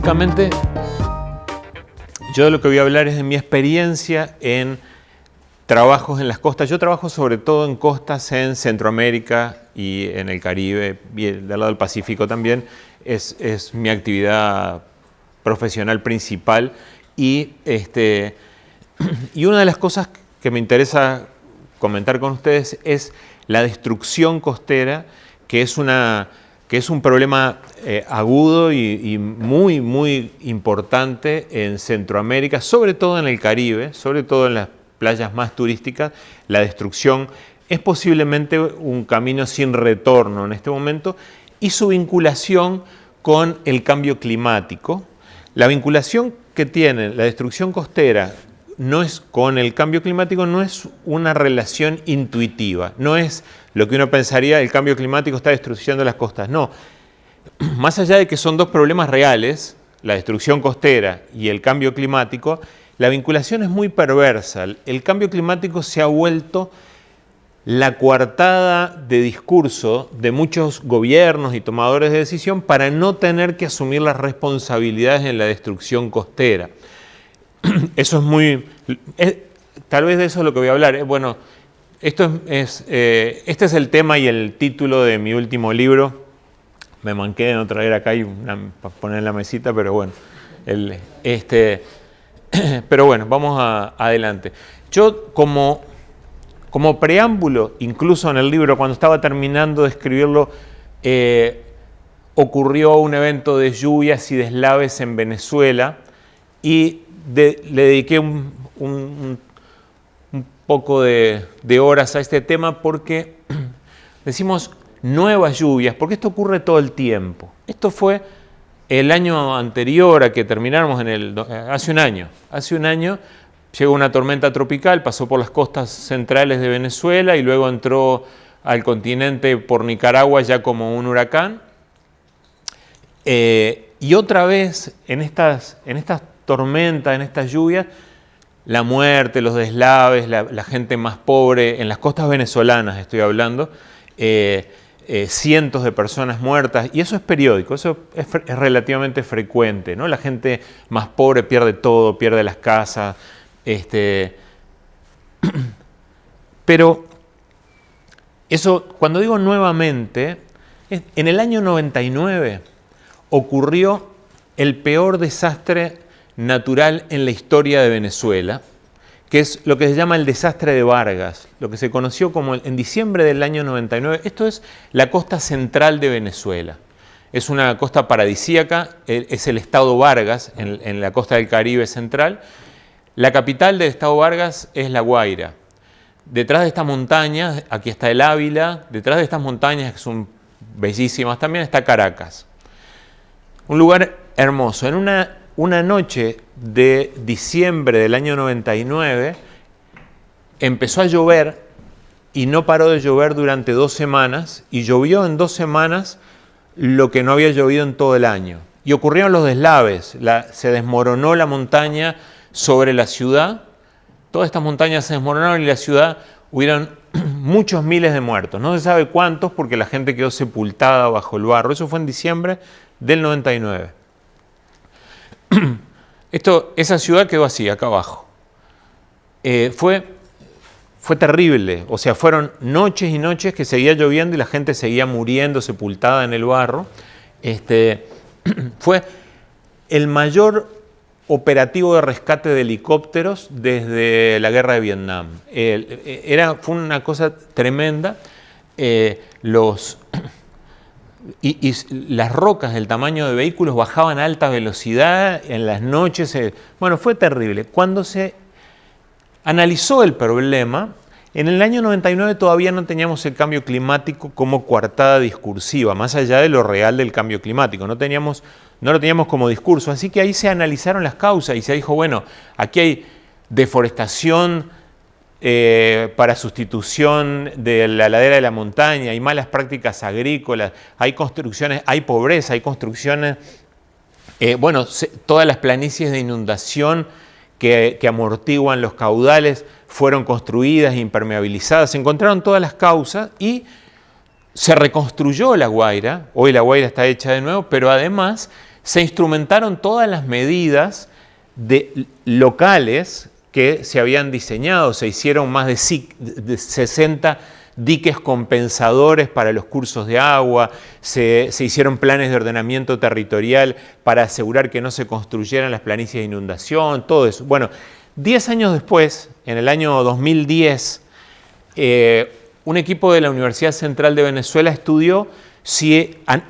Básicamente, yo de lo que voy a hablar es de mi experiencia en trabajos en las costas. Yo trabajo sobre todo en costas en Centroamérica y en el Caribe, y del lado del Pacífico también. Es mi actividad profesional principal y una de las cosas que me interesa comentar con ustedes es la destrucción costera, que es un problema agudo y muy, muy importante en Centroamérica, sobre todo en el Caribe, sobre todo en las playas más turísticas. La destrucción es posiblemente un camino sin retorno en este momento, y su vinculación con el cambio climático. La vinculación que tiene la destrucción costera con el cambio climático no es una relación intuitiva, no es lo que uno pensaría, el cambio climático está destruyendo las costas. No, más allá de que son dos problemas reales, la destrucción costera y el cambio climático, la vinculación es muy perversa. El cambio climático se ha vuelto la coartada de discurso de muchos gobiernos y tomadores de decisión para no tener que asumir las responsabilidades en la destrucción costera. Eso es muy... tal vez de eso es lo que voy a hablar. Bueno, este es el tema y el título de mi último libro. Me manqué de no traer acá y para poner en la mesita, pero bueno. Pero bueno, vamos adelante. Yo como preámbulo, incluso en el libro, cuando estaba terminando de escribirlo, ocurrió un evento de lluvias y deslaves en Venezuela y le dediqué un poco de horas a este tema porque decimos nuevas lluvias, porque esto ocurre todo el tiempo. Esto fue el año anterior a que termináramos hace un año. Hace un año llegó una tormenta tropical, pasó por las costas centrales de Venezuela y luego entró al continente por Nicaragua ya como un huracán. Y otra vez en estas tormentas, en estas lluvias, la muerte, los deslaves, la gente más pobre, en las costas venezolanas estoy hablando, cientos de personas muertas, y eso es periódico, eso es relativamente frecuente, ¿no? La gente más pobre pierde todo, pierde las casas, pero eso, cuando digo nuevamente, en el año 99 ocurrió el peor desastre natural en la historia de Venezuela, que es lo que se llama el desastre de Vargas, lo que se conoció como en diciembre del año 99. Esto es la costa central de Venezuela. Es una costa paradisíaca, es el estado Vargas, en la costa del Caribe central. La capital del estado Vargas es La Guaira. Detrás de estas montañas, aquí está el Ávila, detrás de estas montañas, que son bellísimas también, está Caracas. Un lugar hermoso. En una noche de diciembre del año 99 empezó a llover y no paró de llover durante 2 semanas, y llovió en 2 semanas lo que no había llovido en todo el año. Y ocurrieron los deslaves, se desmoronó la montaña sobre la ciudad, todas estas montañas se desmoronaron y la ciudad hubieron muchos miles de muertos. No se sabe cuántos porque la gente quedó sepultada bajo el barro. Eso fue en diciembre del 99. Esa ciudad quedó así, acá abajo. Fue terrible, o sea, fueron noches y noches que seguía lloviendo y la gente seguía muriendo, sepultada en el barro. Fue el mayor operativo de rescate de helicópteros desde la guerra de Vietnam. Fue una cosa tremenda. Y las rocas del tamaño de vehículos bajaban a alta velocidad en las noches. Bueno, fue terrible. Cuando se analizó el problema, en el año 99 todavía no teníamos el cambio climático como coartada discursiva, más allá de lo real del cambio climático. No lo teníamos como discurso. Así que ahí se analizaron las causas y se dijo, bueno, aquí hay deforestación para sustitución de la ladera de la montaña, hay malas prácticas agrícolas, hay construcciones, hay pobreza, hay construcciones, todas las planicies de inundación que amortiguan los caudales fueron construidas, impermeabilizadas, se encontraron todas las causas y se reconstruyó La Guaira. Hoy La Guaira está hecha de nuevo, pero además se instrumentaron todas las medidas locales que se habían diseñado. Se hicieron más de 60 diques compensadores para los cursos de agua, se hicieron planes de ordenamiento territorial para asegurar que no se construyeran las planicies de inundación, todo eso. Bueno, 10 años después, en el año 2010, un equipo de la Universidad Central de Venezuela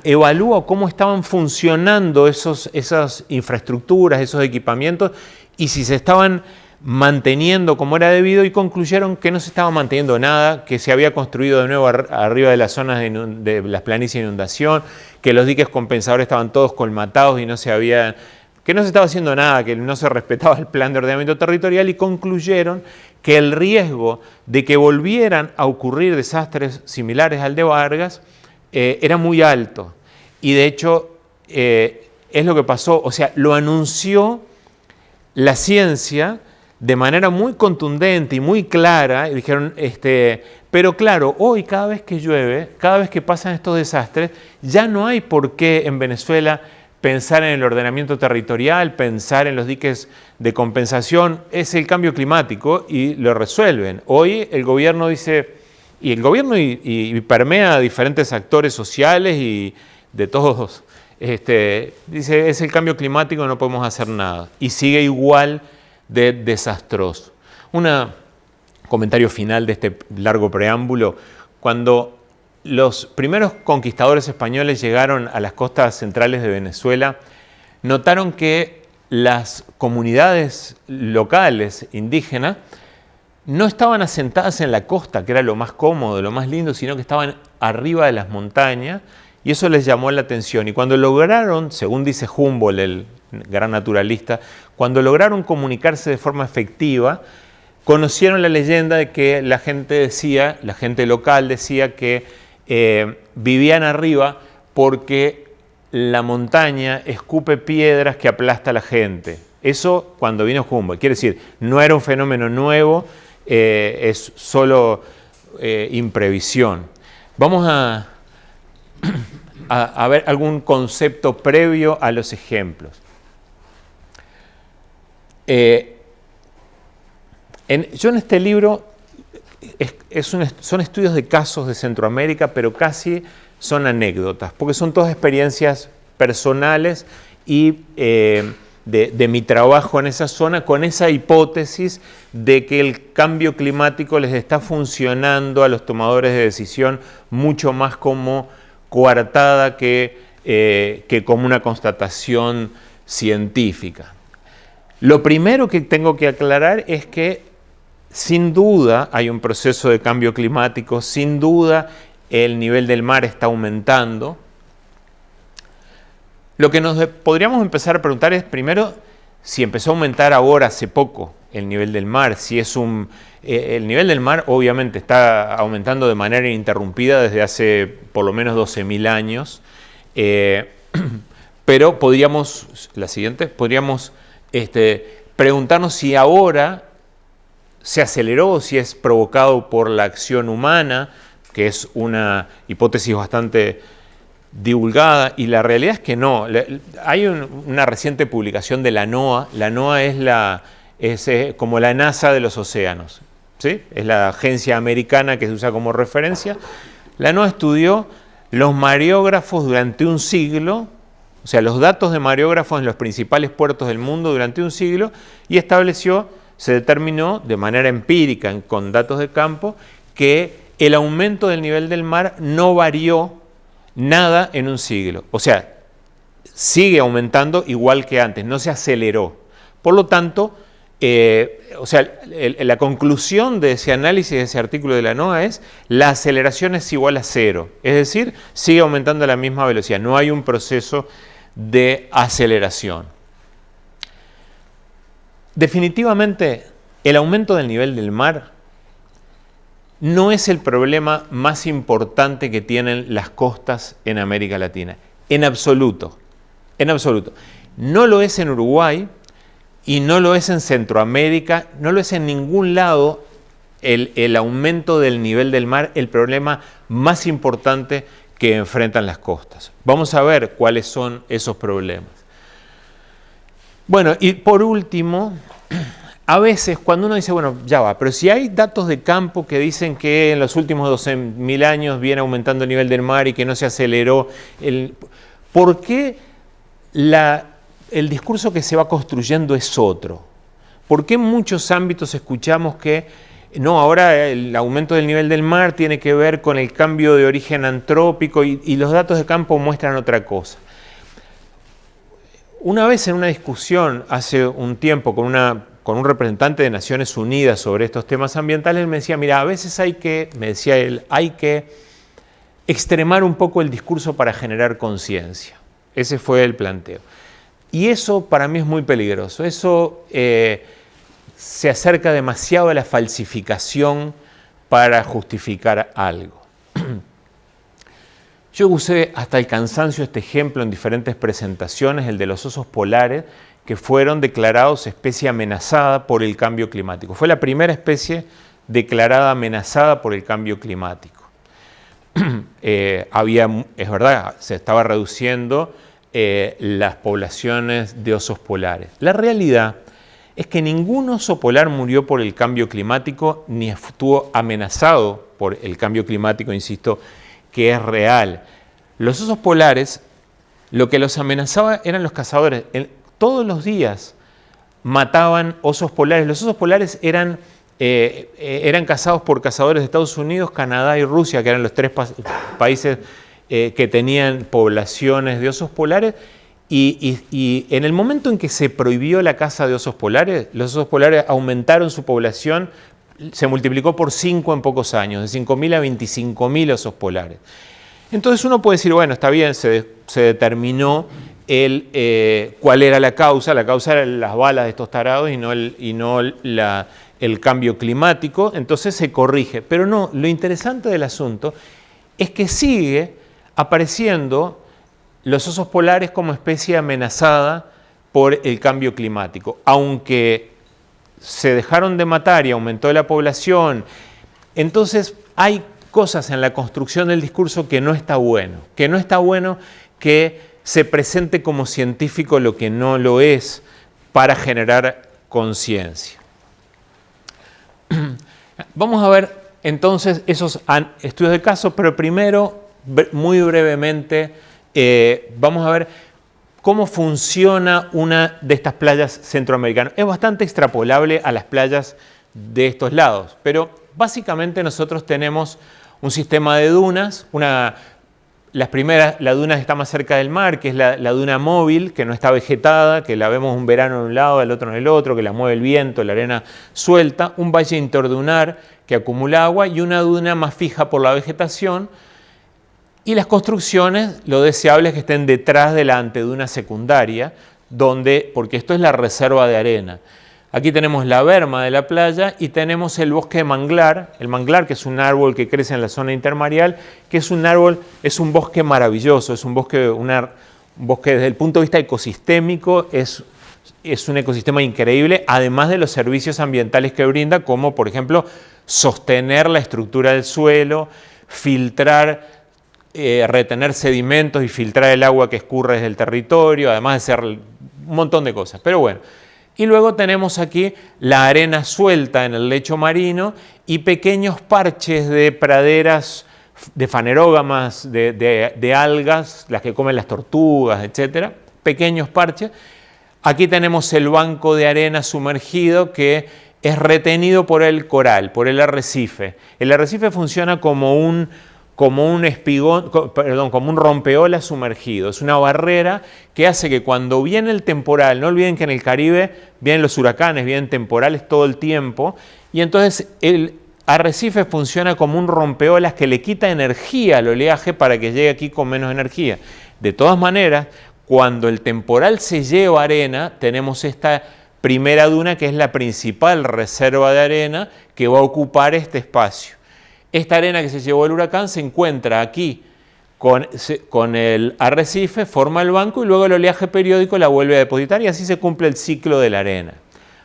evaluó cómo estaban funcionando esas infraestructuras, esos equipamientos, y si se estaban manteniendo como era debido, y concluyeron que no se estaba manteniendo nada, que se había construido de nuevo arriba de las zonas de las planicies de inundación, que los diques compensadores estaban todos colmatados y que no se estaba haciendo nada, que no se respetaba el plan de ordenamiento territorial, y concluyeron que el riesgo de que volvieran a ocurrir desastres similares al de Vargas era muy alto. Y de hecho es lo que pasó, o sea, lo anunció la ciencia de manera muy contundente y muy clara, y dijeron, pero claro, hoy cada vez que llueve, cada vez que pasan estos desastres, ya no hay por qué en Venezuela pensar en el ordenamiento territorial, pensar en los diques de compensación, es el cambio climático, y lo resuelven. Hoy el gobierno dice, y el gobierno y permea a diferentes actores sociales y de todos, dice, es el cambio climático, no podemos hacer nada, y sigue igual de desastroso. Un comentario final de este largo preámbulo: cuando los primeros conquistadores españoles llegaron a las costas centrales de Venezuela, notaron que las comunidades locales indígenas no estaban asentadas en la costa, que era lo más cómodo, lo más lindo, sino que estaban arriba de las montañas, y eso les llamó la atención. Y cuando lograron, según dice Humboldt, el gran naturalista, cuando lograron comunicarse de forma efectiva, conocieron la leyenda de que la gente local decía que vivían arriba porque la montaña escupe piedras que aplasta a la gente. Eso cuando vino Humboldt. Quiere decir, no era un fenómeno nuevo, es solo imprevisión. Vamos a ver algún concepto previo a los ejemplos. Yo en este libro son estudios de casos de Centroamérica, pero casi son anécdotas, porque son todas experiencias personales y de mi trabajo en esa zona, con esa hipótesis de que el cambio climático les está funcionando a los tomadores de decisión mucho más como coartada que como una constatación científica. Lo primero que tengo que aclarar es que sin duda hay un proceso de cambio climático, sin duda el nivel del mar está aumentando. Lo que nos podríamos empezar a preguntar es, primero, si empezó a aumentar ahora hace poco el nivel del mar, si es el nivel del mar obviamente está aumentando de manera ininterrumpida desde hace por lo menos 12.000 años, pero podríamos preguntarnos si ahora se aceleró, si es provocado por la acción humana, que es una hipótesis bastante divulgada, y la realidad es que no. Hay una reciente publicación de la NOAA. La NOAA es como la NASA de los océanos, ¿sí? Es la agencia americana que se usa como referencia. La NOAA estudió los mareógrafos durante un siglo, o sea, los datos de mareógrafos en los principales puertos del mundo durante un siglo, y se determinó de manera empírica, con datos de campo, que el aumento del nivel del mar no varió nada en un siglo. O sea, sigue aumentando igual que antes, no se aceleró. Por lo tanto, la conclusión de ese análisis, de ese artículo de la NOAA es: la aceleración es igual a cero. Es decir, sigue aumentando a la misma velocidad. No hay un proceso de aceleración. Definitivamente, el aumento del nivel del mar no es el problema más importante que tienen las costas en América Latina. En absoluto. En absoluto. No lo es en Uruguay y no lo es en Centroamérica, no lo es en ningún lado el aumento del nivel del mar, el problema más importante que enfrentan las costas. Vamos a ver cuáles son esos problemas. Bueno, y por último, a veces cuando uno dice, bueno, ya va, pero si hay datos de campo que dicen que en los últimos 12.000 años viene aumentando el nivel del mar y que no se aceleró, ¿por qué el discurso que se va construyendo es otro? ¿Por qué en muchos ámbitos escuchamos que no, ahora el aumento del nivel del mar tiene que ver con el cambio de origen antrópico y los datos de campo muestran otra cosa? Una vez en una discusión hace un tiempo con un representante de Naciones Unidas sobre estos temas ambientales, él me decía, mira, a veces hay que extremar un poco el discurso para generar conciencia. Ese fue el planteo. Y eso para mí es muy peligroso. Eso se acerca demasiado a la falsificación para justificar algo. Yo usé hasta el cansancio este ejemplo en diferentes presentaciones, el de los osos polares, que fueron declarados especie amenazada por el cambio climático. Fue la primera especie declarada amenazada por el cambio climático. Es verdad, se estaba reduciendo las poblaciones de osos polares. La realidad es que ningún oso polar murió por el cambio climático ni estuvo amenazado por el cambio climático, insisto, que es real. Los osos polares, lo que los amenazaba eran los cazadores. Todos los días mataban osos polares. Los osos polares eran cazados por cazadores de Estados Unidos, Canadá y Rusia, que eran los tres países que tenían poblaciones de osos polares. Y en el momento en que se prohibió la caza de osos polares, los osos polares aumentaron su población, se multiplicó por 5 en pocos años, de 5.000 a 25.000 osos polares. Entonces uno puede decir, bueno, está bien, se determinó cuál era la causa eran las balas de estos tarados y no el cambio climático, entonces se corrige. Pero no, lo interesante del asunto es que sigue apareciendo los osos polares como especie amenazada por el cambio climático, aunque se dejaron de matar y aumentó la población. Entonces hay cosas en la construcción del discurso que no está bueno que se presente como científico lo que no lo es para generar conciencia. Vamos a ver entonces esos estudios de caso, pero primero, muy brevemente, vamos a ver cómo funciona una de estas playas centroamericanas. Es bastante extrapolable a las playas de estos lados, pero básicamente nosotros tenemos un sistema de dunas. La duna está más cerca del mar, que es la duna móvil, que no está vegetada, que la vemos un verano en un lado, el otro en el otro, que la mueve el viento, la arena suelta, un valle interdunar que acumula agua y una duna más fija por la vegetación. Y las construcciones, lo deseable es que estén detrás de la anteduna secundaria, porque esto es la reserva de arena. Aquí tenemos la berma de la playa y tenemos el bosque de manglar, el manglar, que es un árbol que crece en la zona intermareal, que es un bosque maravilloso, es un bosque desde el punto de vista ecosistémico, es un ecosistema increíble, además de los servicios ambientales que brinda, como por ejemplo sostener la estructura del suelo, filtrar, retener sedimentos y filtrar el agua que escurre desde el territorio, además de hacer un montón de cosas. Pero bueno, y luego tenemos aquí la arena suelta en el lecho marino y pequeños parches de praderas, de fanerógamas, de algas, las que comen las tortugas, etc. Pequeños parches. Aquí tenemos el banco de arena sumergido que es retenido por el coral, por el arrecife. El arrecife funciona como un rompeolas sumergido. Es una barrera que hace que cuando viene el temporal, no olviden que en el Caribe vienen los huracanes, vienen temporales todo el tiempo, y entonces el arrecife funciona como un rompeolas que le quita energía al oleaje para que llegue aquí con menos energía. De todas maneras, cuando el temporal se lleva arena, tenemos esta primera duna que es la principal reserva de arena que va a ocupar este espacio. Esta arena que se llevó el huracán se encuentra aquí con el arrecife, forma el banco y luego el oleaje periódico la vuelve a depositar y así se cumple el ciclo de la arena.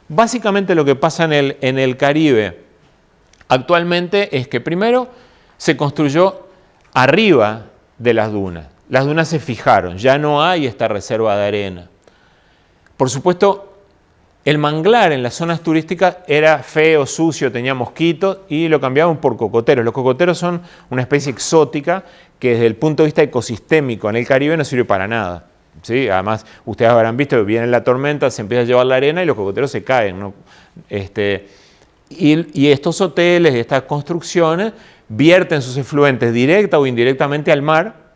Básicamente lo que pasa en el Caribe actualmente es que primero se construyó arriba de las dunas. Las dunas se fijaron, ya no hay esta reserva de arena. Por supuesto, el manglar en las zonas turísticas era feo, sucio, tenía mosquitos y lo cambiaban por cocoteros. Los cocoteros son una especie exótica que desde el punto de vista ecosistémico en el Caribe no sirve para nada, ¿sí? Además, ustedes habrán visto que viene la tormenta, se empieza a llevar la arena y los cocoteros se caen, ¿no? Y estos hoteles, estas construcciones, vierten sus efluentes directa o indirectamente al mar.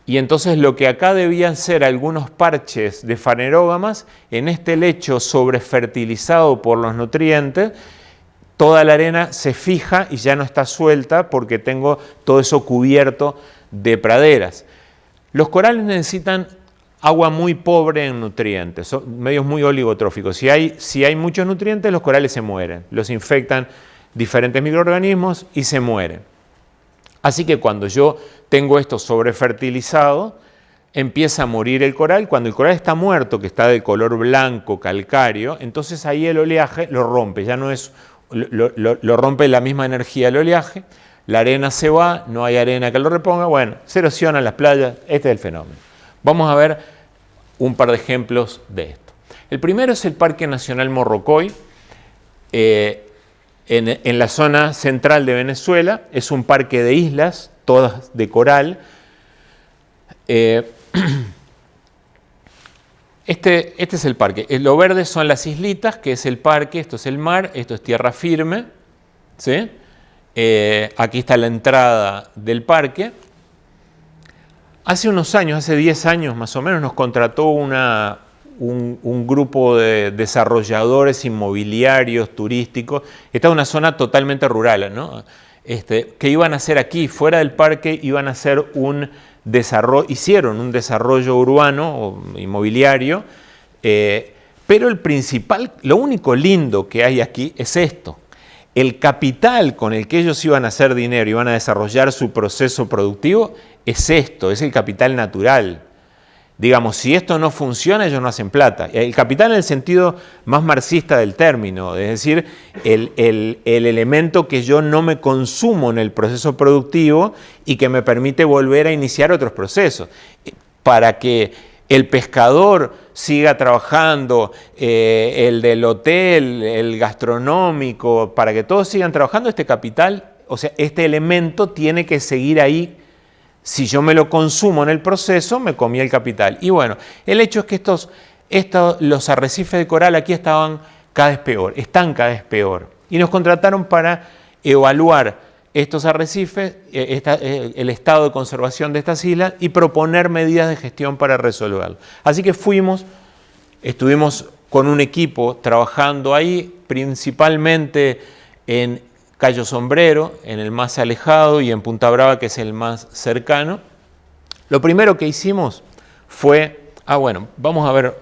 Y entonces lo que acá debían ser algunos parches de fanerógamas, en este lecho sobrefertilizado por los nutrientes, toda la arena se fija y ya no está suelta porque tengo todo eso cubierto de praderas. Los corales necesitan agua muy pobre en nutrientes, son medios muy oligotróficos. Si hay muchos nutrientes, los corales se mueren, los infectan diferentes microorganismos y se mueren. Así que cuando yo tengo esto sobrefertilizado, empieza a morir el coral. Cuando el coral está muerto, que está de color blanco, calcáreo, entonces ahí el oleaje lo rompe, ya no es, lo rompe la misma energía del oleaje, la arena se va, no hay arena que lo reponga, bueno, se erosionan las playas, este es el fenómeno. Vamos a ver un par de ejemplos de esto. El primero es el Parque Nacional Morrocoy, en la zona central de Venezuela. Es un parque de islas, todas de coral. Este es el parque. Lo verde son las islitas, que es el parque. Esto es el mar, esto es tierra firme, ¿sí? Aquí está la entrada del parque. Hace unos años, hace 10 años más o menos, nos contrató un grupo de desarrolladores inmobiliarios, turísticos. Esta es una zona totalmente rural, ¿no? Que iban a hacer aquí, fuera del parque, iban a hacer hicieron un desarrollo urbano o inmobiliario, pero lo único lindo que hay aquí es esto. El capital con el que ellos iban a hacer dinero, iban a desarrollar su proceso productivo, es esto, es el capital natural. Digamos, si esto no funciona, ellos no hacen plata. El capital en el sentido más marxista del término, es decir, el elemento que yo no me consumo en el proceso productivo y que me permite volver a iniciar otros procesos. Para que el pescador siga trabajando, el del hotel, el gastronómico, para que todos sigan trabajando, este capital, o sea, este elemento tiene que seguir ahí. Si yo me lo consumo en el proceso, me comí el capital. Y bueno, el hecho es que los arrecifes de coral aquí están cada vez peor. Y nos contrataron para evaluar estos arrecifes, el estado de conservación de estas islas y proponer medidas de gestión para resolverlo. Así que estuvimos con un equipo trabajando ahí, principalmente en Cayo Sombrero, en el más alejado, y en Punta Brava, que es el más cercano. Lo primero que hicimos fue, vamos a ver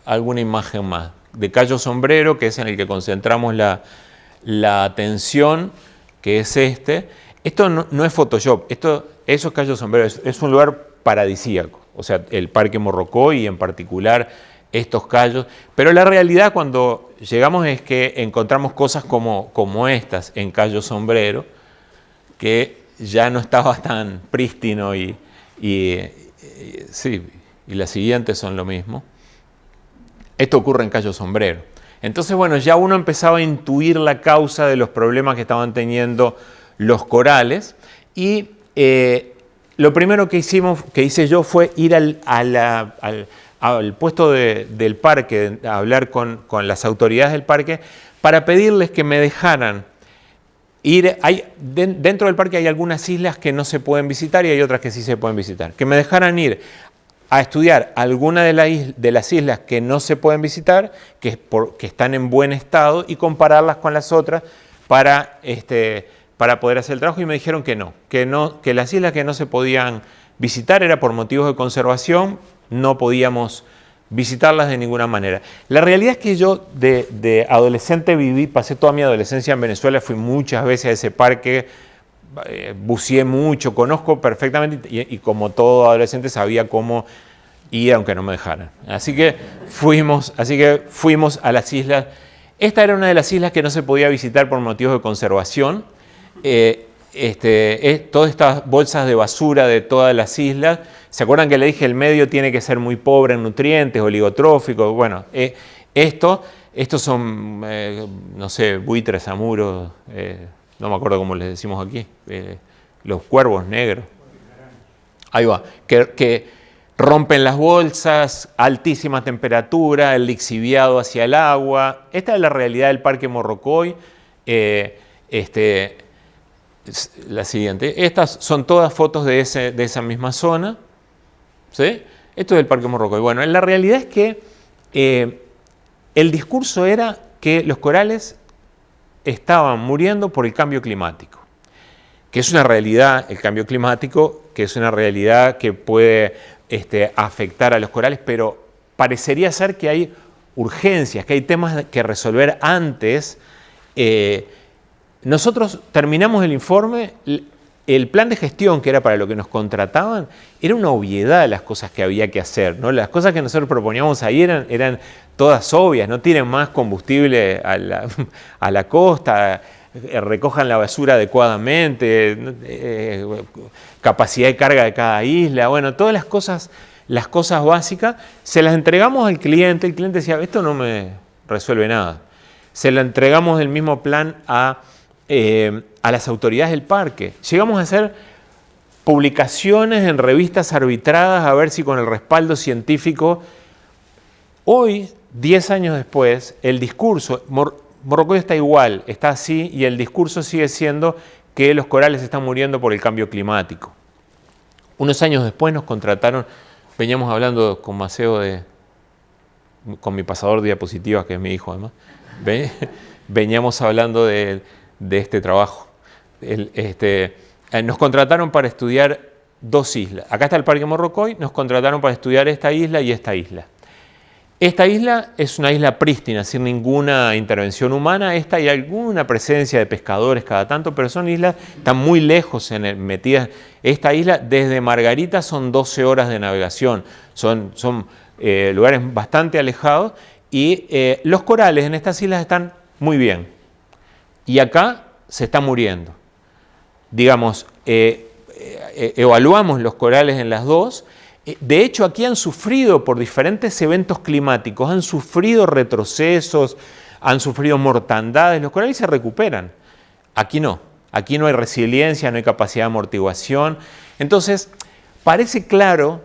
alguna imagen más de Cayo Sombrero, que es en el que concentramos la atención, que es este. Esto no es Photoshop, eso es Cayo Sombrero, es un lugar paradisíaco, o sea, el Parque Morrocoy y en particular estos cayos, pero la realidad cuando llegamos es que encontramos cosas como estas en Cayo Sombrero, que ya no estaba tan prístino y las siguientes son lo mismo. Esto ocurre en Cayo Sombrero. Entonces, bueno, ya uno empezaba a intuir la causa de los problemas que estaban teniendo los corales y lo primero que hice yo fue ir al puesto del parque, a hablar con las autoridades del parque para pedirles que me dejaran ir. Dentro del parque hay algunas islas que no se pueden visitar y hay otras que sí se pueden visitar. Que me dejaran ir a estudiar alguna de las islas que no se pueden visitar, que están en buen estado, y compararlas con las otras para poder hacer el trabajo, y me dijeron que las islas que no se podían visitar era por motivos de conservación, no podíamos visitarlas de ninguna manera. La realidad es que yo de adolescente pasé toda mi adolescencia en Venezuela, fui muchas veces a ese parque, buceé mucho, conozco perfectamente y como todo adolescente sabía cómo ir aunque no me dejaran. Así que fuimos a las islas. Esta era una de las islas que no se podía visitar por motivos de conservación. todas estas bolsas de basura de todas las islas. ¿Se acuerdan que le dije el medio tiene que ser muy pobre en nutrientes, oligotróficos? Bueno, estos son, no sé, buitres, amuros, no me acuerdo cómo les decimos aquí, los cuervos negros. Ahí va, que rompen las bolsas, altísima temperatura, el lixiviado hacia el agua. Esta es la realidad del Parque Morrocoy. La siguiente. Estas son todas fotos de esa misma zona. ¿Sí? Esto es el Parque Morrocoy. Bueno, la realidad es que el discurso era que los corales estaban muriendo por el cambio climático, que es una realidad, el cambio climático, que es una realidad que puede afectar a los corales, pero parecería ser que hay urgencias, que hay temas que resolver antes. Nosotros terminamos el informe, el plan de gestión, que era para lo que nos contrataban, era una obviedad las cosas que había que hacer, ¿no? Las cosas que nosotros proponíamos ahí eran todas obvias, no tienen más combustible a la costa, recojan la basura adecuadamente, capacidad de carga de cada isla, bueno, todas las cosas básicas, se las entregamos al cliente, el cliente decía, esto no me resuelve nada. Se lo entregamos el mismo plan a las autoridades del parque. Llegamos a hacer publicaciones en revistas arbitradas a ver si con el respaldo científico. Hoy, 10 años después, el discurso, Morrocoy está igual, está así, y el discurso sigue siendo que los corales están muriendo por el cambio climático. Unos años después nos contrataron, veníamos hablando con Maceo con mi pasador de diapositivas, que es mi hijo además, veníamos hablando de este trabajo. Nos contrataron para estudiar 2 islas. Acá está el Parque Morrocoy, nos contrataron para estudiar esta isla y esta isla. Esta isla es una isla prístina, sin ninguna intervención humana. Esta hay alguna presencia de pescadores cada tanto, pero son islas, están muy lejos metidas. Esta isla, desde Margarita, son 12 horas de navegación. Son lugares bastante alejados y los corales en estas islas están muy bien. Y acá se está muriendo. Digamos, evaluamos los corales en las dos. De hecho, aquí han sufrido por diferentes eventos climáticos, han sufrido retrocesos, han sufrido mortandades. Los corales se recuperan. Aquí no hay resiliencia, no hay capacidad de amortiguación. Entonces, parece claro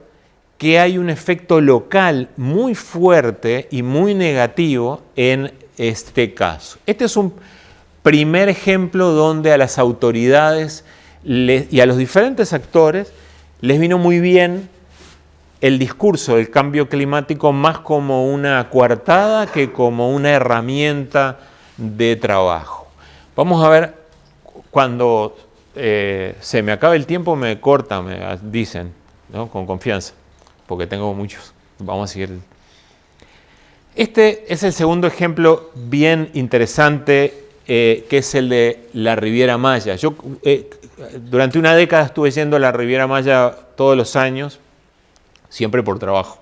que hay un efecto local muy fuerte y muy negativo en este caso. Este es un primer ejemplo donde a las autoridades y a los diferentes actores les vino muy bien el discurso del cambio climático más como una coartada que como una herramienta de trabajo. Vamos a ver, cuando se me acabe el tiempo me cortan, me dicen, ¿no? Con confianza, porque tengo muchos. Vamos a seguir. Este es el segundo ejemplo bien interesante, que es el de la Riviera Maya. Yo durante una década estuve yendo a la Riviera Maya todos los años, siempre por trabajo.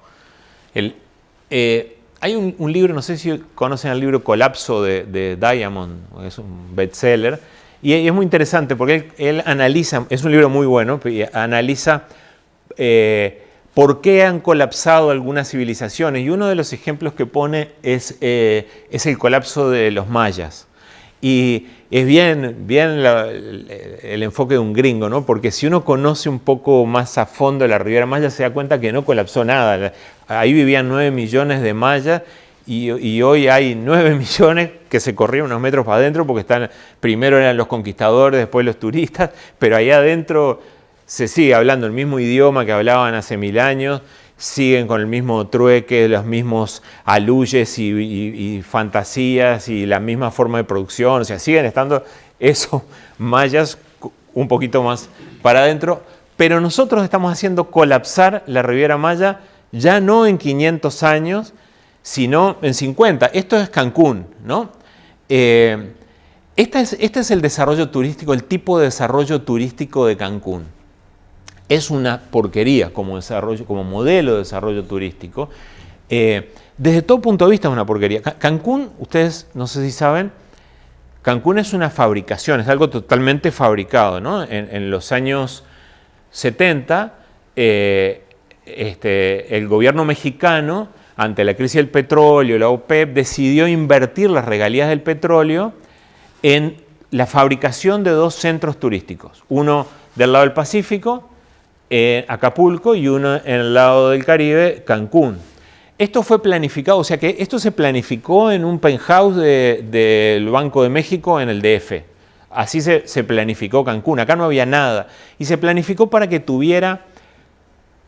Hay un libro, no sé si conocen el libro Colapso de Diamond, es un bestseller, y es muy interesante porque él analiza, es un libro muy bueno, analiza por qué han colapsado algunas civilizaciones, y uno de los ejemplos que pone es el colapso de los mayas. Y es bien el enfoque de un gringo, ¿no? Porque si uno conoce un poco más a fondo la Riviera Maya, se da cuenta que no colapsó nada. Ahí vivían 9 millones de mayas y hoy hay 9 millones que se corrieron unos metros para adentro porque primero eran los conquistadores, después los turistas, pero ahí adentro se sigue hablando el mismo idioma que hablaban hace 1000 años, siguen con el mismo trueque, los mismos aluyes y fantasías y la misma forma de producción, o sea, siguen estando esos mayas un poquito más para adentro, pero nosotros estamos haciendo colapsar la Riviera Maya ya no en 500 años, sino en 50. Esto es Cancún, ¿no? Este es el desarrollo turístico, el tipo de desarrollo turístico de Cancún. Es una porquería como modelo de desarrollo turístico. Desde todo punto de vista es una porquería. Cancún, ustedes no sé si saben, Cancún es una fabricación, es algo totalmente fabricado, ¿no? En los años 70, el gobierno mexicano, ante la crisis del petróleo, la OPEP, decidió invertir las regalías del petróleo en la fabricación de 2 centros turísticos. Uno del lado del Pacífico, Acapulco, y uno en el lado del Caribe, Cancún. Esto fue planificado, o sea que esto se planificó en un penthouse del Banco de México en el DF. Así se planificó Cancún, acá no había nada. Y se planificó para que tuviera,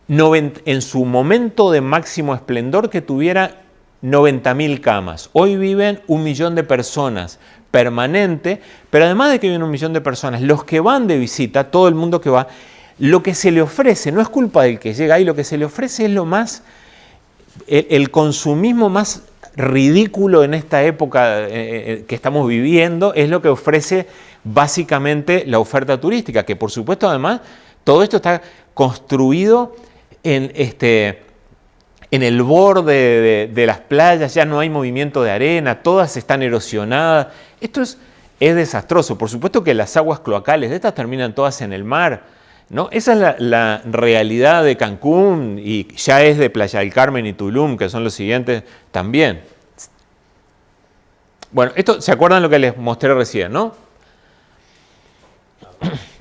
en su momento de máximo esplendor, que tuviera 90.000 camas. Hoy viven 1 millón de personas permanente, pero además de que viven 1 millón de personas, los que van de visita, todo el mundo que va, lo que se le ofrece, no es culpa del que llega ahí, lo que se le ofrece es lo más, el consumismo más ridículo en esta época que estamos viviendo, es lo que ofrece básicamente la oferta turística, que por supuesto además todo esto está construido en el borde de las playas, ya no hay movimiento de arena, todas están erosionadas. Esto es desastroso. Por supuesto que las aguas cloacales de estas terminan todas en el mar, ¿no? Esa es la realidad de Cancún, y ya es de Playa del Carmen y Tulum, que son los siguientes también. Bueno, esto, ¿se acuerdan lo que les mostré recién, no?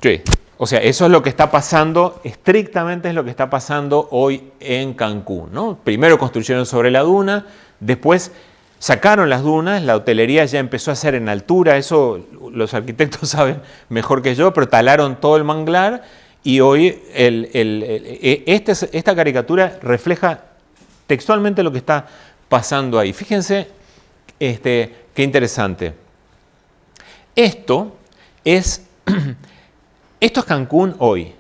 Sí. O sea, eso es lo que está pasando, estrictamente es lo que está pasando hoy en Cancún, ¿no? Primero construyeron sobre la duna, después sacaron las dunas, la hotelería ya empezó a hacer en altura, eso los arquitectos saben mejor que yo, pero talaron todo el manglar, y hoy esta caricatura refleja textualmente lo que está pasando ahí. Fíjense qué interesante. Esto es Cancún hoy,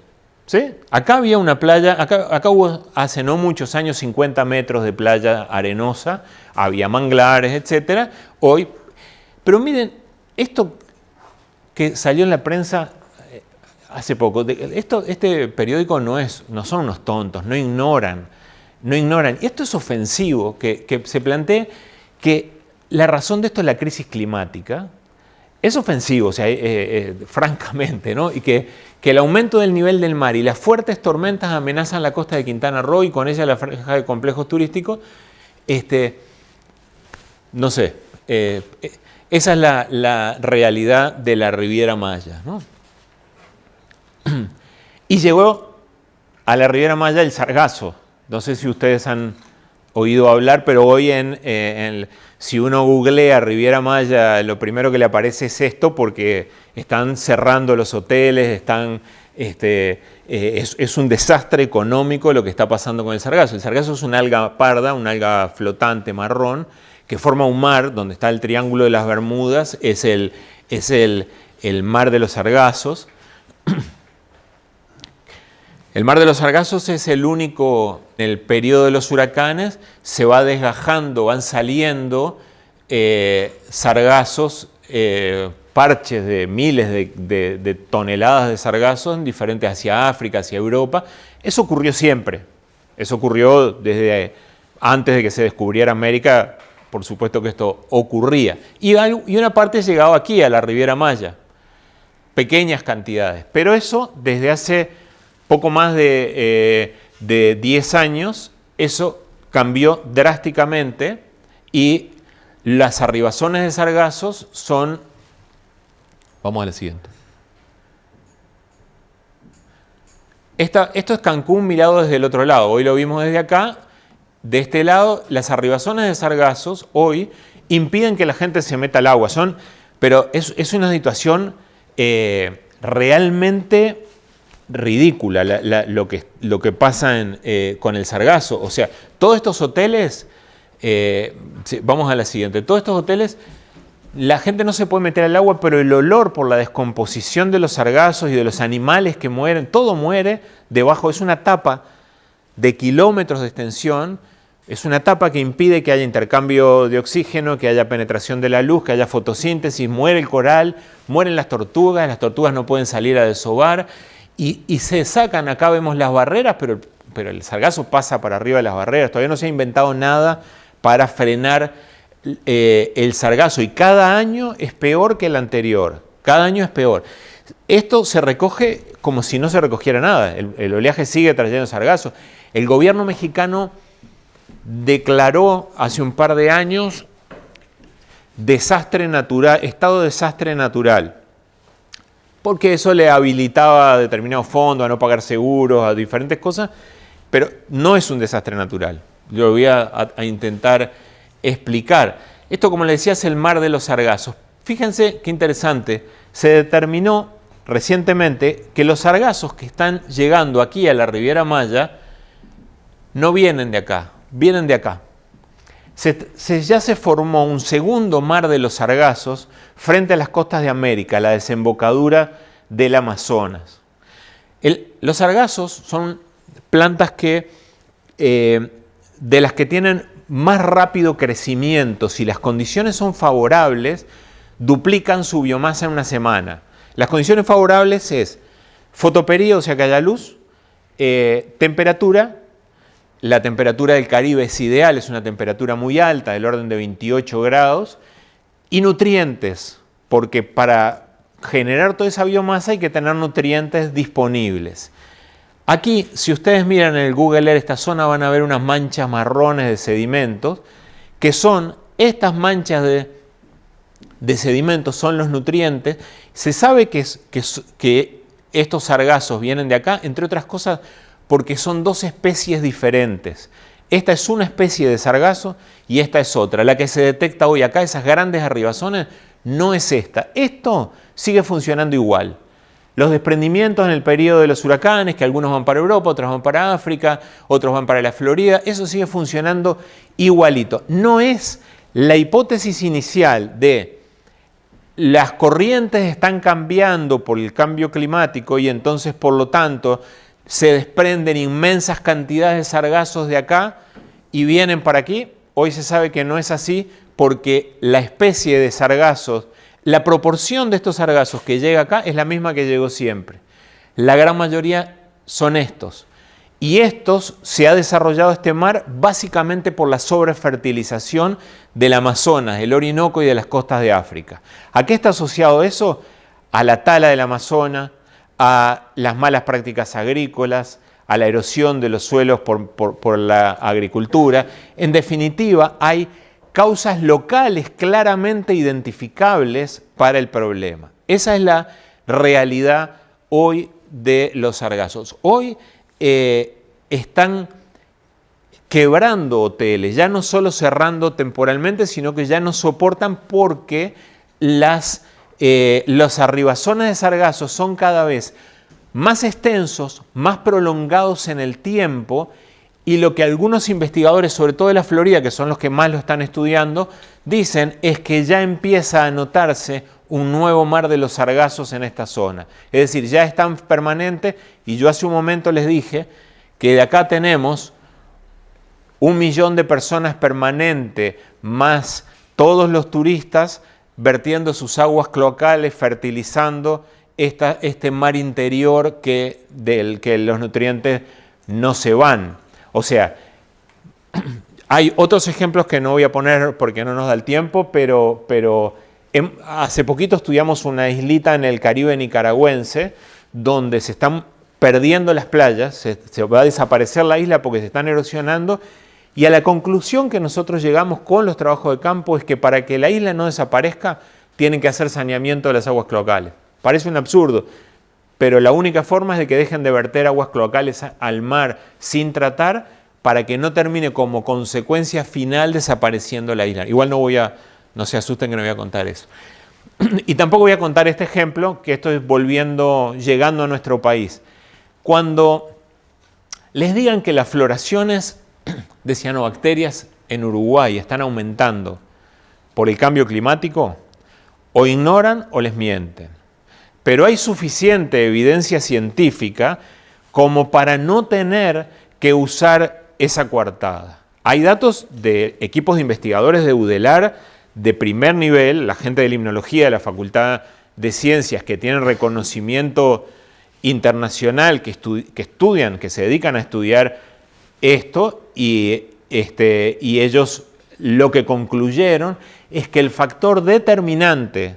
¿sí? Acá había una playa, acá hubo hace no muchos años 50 metros de playa arenosa, había manglares, etc. Hoy, pero miren, esto que salió en la prensa hace poco, este periódico no son unos tontos, no ignoran. Y esto es ofensivo, que se plantee que la razón de esto es la crisis climática. Es ofensivo, o sea, francamente, ¿no? Y que el aumento del nivel del mar y las fuertes tormentas amenazan la costa de Quintana Roo y con ella la franja de complejos turísticos. No sé, esa es la realidad de la Riviera Maya, ¿no? Y llegó a la Riviera Maya el sargazo. No sé si ustedes han oído hablar, pero hoy si uno googlea Riviera Maya, lo primero que le aparece es esto, porque están cerrando los hoteles, es un desastre económico lo que está pasando con el sargazo. El sargazo es una alga parda, una alga flotante marrón, que forma un mar donde está el Triángulo de las Bermudas, es el mar de los sargazos. El mar de los sargazos es el único, en el periodo de los huracanes, se va desgajando, van saliendo sargazos, parches de miles de toneladas de sargazos diferentes hacia África, hacia Europa. Eso ocurrió siempre. Eso ocurrió desde antes de que se descubriera América, por supuesto que esto ocurría. Y una parte llegaba aquí, a la Riviera Maya. Pequeñas cantidades. Pero eso, desde hace poco más de 10 años, eso cambió drásticamente, y las arribazones de sargazos son... Vamos a la siguiente. Esto es Cancún mirado desde el otro lado. Hoy lo vimos desde acá. De este lado, las arribazones de sargazos hoy impiden que la gente se meta al agua. Pero es una situación realmente ridícula lo que pasa con el sargazo. O sea, todos estos hoteles, vamos a la siguiente, todos estos hoteles, la gente no se puede meter al agua, pero el olor por la descomposición de los sargazos y de los animales que mueren, todo muere debajo. Es una tapa de kilómetros de extensión, es una tapa que impide que haya intercambio de oxígeno, que haya penetración de la luz, que haya fotosíntesis, muere el coral, mueren las tortugas no pueden salir a desovar. Y se sacan, acá vemos las barreras, pero el sargazo pasa para arriba de las barreras. Todavía no se ha inventado nada para frenar el sargazo y cada año es peor que el anterior. Cada año es peor. Esto se recoge como si no se recogiera nada. El oleaje sigue trayendo sargazo. El gobierno mexicano declaró hace un par de años desastre natural, estado de desastre natural, porque eso le habilitaba a determinados fondos a no pagar seguros, a diferentes cosas, pero no es un desastre natural. Yo voy a intentar explicar. Esto, como les decía, es el mar de los sargazos. Fíjense qué interesante, se determinó recientemente que los sargazos que están llegando aquí a la Riviera Maya no vienen de acá, vienen de acá. Ya se formó un segundo mar de los sargazos frente a las costas de América, la desembocadura del Amazonas. Los sargazos son plantas de las que tienen más rápido crecimiento. Si las condiciones son favorables, duplican su biomasa en una semana. Las condiciones favorables es fotoperíodo, o sea que haya luz, temperatura. La temperatura del Caribe es ideal, es una temperatura muy alta, del orden de 28 grados, y nutrientes, porque para generar toda esa biomasa hay que tener nutrientes disponibles. Aquí, si ustedes miran en el Google Earth esta zona, van a ver unas manchas marrones de sedimentos, que son estas manchas de sedimentos, son los nutrientes. Se sabe que estos sargazos vienen de acá, entre otras cosas, porque son dos especies diferentes. Esta es una especie de sargazo y esta es otra. La que se detecta hoy acá, esas grandes arribazones, no es esta. Esto sigue funcionando igual. Los desprendimientos en el periodo de los huracanes, que algunos van para Europa, otros van para África, otros van para la Florida, eso sigue funcionando igualito. No es la hipótesis inicial de las corrientes están cambiando por el cambio climático y entonces, por lo tanto, se desprenden inmensas cantidades de sargazos de acá y vienen para aquí. Hoy se sabe que no es así porque la especie de sargazos, la proporción de estos sargazos que llega acá es la misma que llegó siempre. La gran mayoría son estos. Y estos se ha desarrollado este mar básicamente por la sobrefertilización del Amazonas, del Orinoco y de las costas de África. ¿A qué está asociado eso? A la tala del Amazonas, a las malas prácticas agrícolas, a la erosión de los suelos por la agricultura. En definitiva, hay causas locales claramente identificables para el problema. Esa es la realidad hoy de los sargazos. Hoy están quebrando hoteles, ya no solo cerrando temporalmente, sino que ya no soportan porque los arribazones de sargazos son cada vez más extensos, más prolongados en el tiempo, y lo que algunos investigadores, sobre todo de la Florida, que son los que más lo están estudiando, dicen es que ya empieza a notarse un nuevo mar de los sargazos en esta zona. Es decir, ya es tan permanente, y yo hace un momento les dije que de acá tenemos 1 millón de personas permanentes, más todos los turistas, vertiendo sus aguas cloacales, fertilizando este mar interior del que los nutrientes no se van. O sea, hay otros ejemplos que no voy a poner porque no nos da el tiempo, pero hace poquito estudiamos una islita en el Caribe nicaragüense donde se están perdiendo las playas, se va a desaparecer la isla porque se están erosionando, y a la conclusión que nosotros llegamos con los trabajos de campo es que para que la isla no desaparezca tienen que hacer saneamiento de las aguas cloacales. Parece un absurdo, pero la única forma es de que dejen de verter aguas cloacales al mar sin tratar para que no termine como consecuencia final desapareciendo la isla. Igual no se asusten que no voy a contar eso. Y tampoco voy a contar este ejemplo, que esto es llegando a nuestro país. Cuando les digan que las floraciones de cianobacterias en Uruguay están aumentando por el cambio climático, o ignoran o les mienten. Pero hay suficiente evidencia científica como para no tener que usar esa coartada. Hay datos de equipos de investigadores de UDELAR de primer nivel, la gente de limnología de la Facultad de Ciencias que tienen reconocimiento internacional, que se dedican a estudiar esto, y ellos lo que concluyeron es que el factor determinante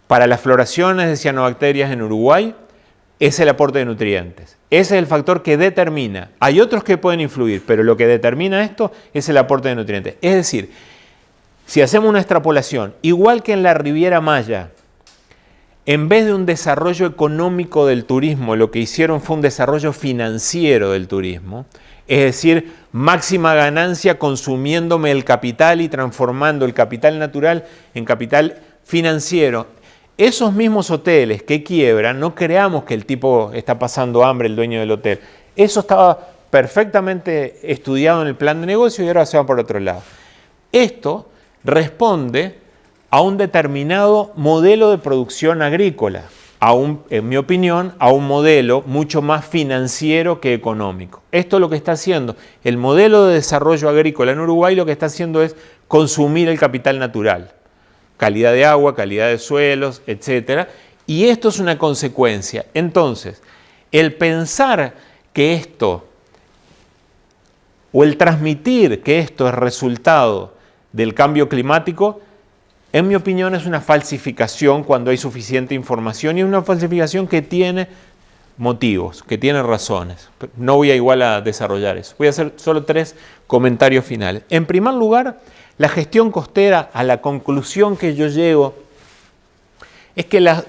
para las floraciones de cianobacterias en Uruguay es el aporte de nutrientes. Ese es el factor que determina. Hay otros que pueden influir, pero lo que determina esto es el aporte de nutrientes. Es decir, si hacemos una extrapolación, igual que en la Riviera Maya, en vez de un desarrollo económico del turismo, lo que hicieron fue un desarrollo financiero del turismo, es decir, máxima ganancia consumiéndome el capital y transformando el capital natural en capital financiero. Esos mismos hoteles que quiebran, no creamos que el tipo está pasando hambre, el dueño del hotel. Eso estaba perfectamente estudiado en el plan de negocio y ahora se va por otro lado. Esto responde a un determinado modelo de producción agrícola, en mi opinión, a un modelo mucho más financiero que económico. Esto es lo que está haciendo el modelo de desarrollo agrícola en Uruguay, lo que está haciendo es consumir el capital natural, calidad de agua, calidad de suelos, etc. Y esto es una consecuencia. Entonces, el pensar que esto, o el transmitir que esto es resultado del cambio climático, en mi opinión es una falsificación cuando hay suficiente información y una falsificación que tiene motivos, que tiene razones. No voy a igual a desarrollar eso. Voy a hacer solo 3 comentarios finales. En primer lugar, la gestión costera, a la conclusión que yo llego, es que la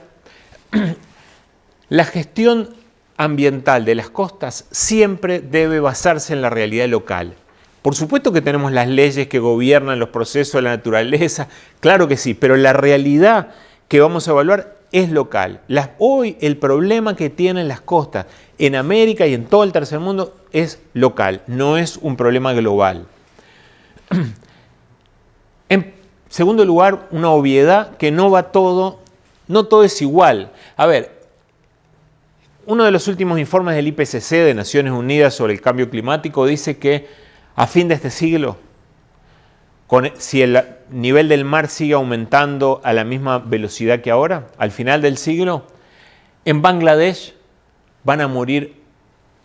gestión ambiental de las costas siempre debe basarse en la realidad local. Por supuesto que tenemos las leyes que gobiernan los procesos de la naturaleza, claro que sí, pero la realidad que vamos a evaluar es local. Hoy el problema que tienen las costas en América y en todo el tercer mundo es local, no es un problema global. En segundo lugar, una obviedad que no todo es igual. A ver, uno de los últimos informes del IPCC de Naciones Unidas sobre el cambio climático dice que a fin de este siglo, si el nivel del mar sigue aumentando a la misma velocidad que ahora, al final del siglo, en Bangladesh van a morir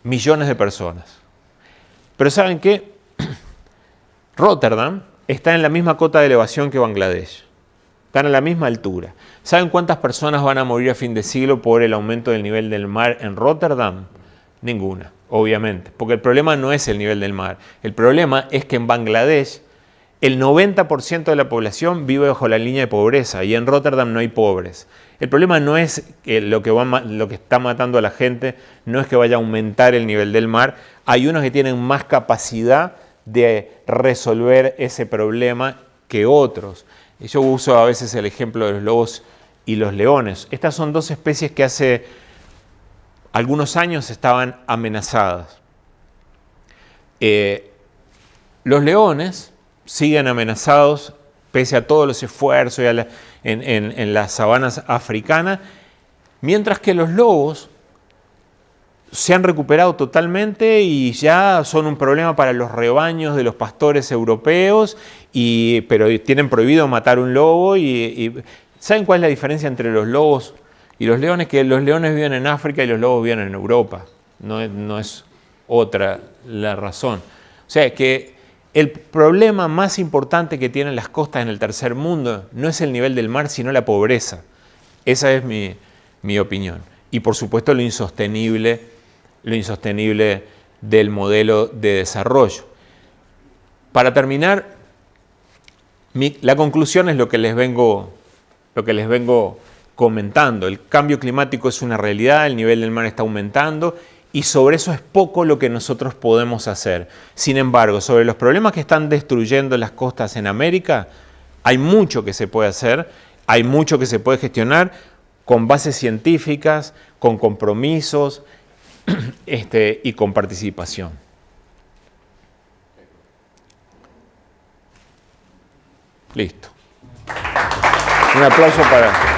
millones de personas. Pero ¿saben qué? Rotterdam está en la misma cota de elevación que Bangladesh. Están a la misma altura. ¿Saben cuántas personas van a morir a fin de siglo por el aumento del nivel del mar en Rotterdam? Ninguna, obviamente, porque el problema no es el nivel del mar. El problema es que en Bangladesh el 90% de la población vive bajo la línea de pobreza y en Rotterdam no hay pobres. El problema no es lo que está matando a la gente, no es que vaya a aumentar el nivel del mar. Hay unos que tienen más capacidad de resolver ese problema que otros. Yo uso a veces el ejemplo de los lobos y los leones. Estas son 2 especies que hace algunos años estaban amenazadas. Los leones siguen amenazados pese a todos los esfuerzos en las sabanas africanas, mientras que los lobos se han recuperado totalmente y ya son un problema para los rebaños de los pastores europeos, pero tienen prohibido matar un lobo. ¿Saben cuál es la diferencia entre los lobos y los leones? Que los leones viven en África y los lobos viven en Europa. No es otra la razón. O sea, que el problema más importante que tienen las costas en el tercer mundo no es el nivel del mar, sino la pobreza. Esa es mi opinión. Y por supuesto lo insostenible del modelo de desarrollo. Para terminar, la conclusión es lo que les vengo comentando. El cambio climático es una realidad, el nivel del mar está aumentando y sobre eso es poco lo que nosotros podemos hacer. Sin embargo, sobre los problemas que están destruyendo las costas en América, hay mucho que se puede hacer, hay mucho que se puede gestionar con bases científicas, con compromisos y con participación. Listo. Un aplauso para...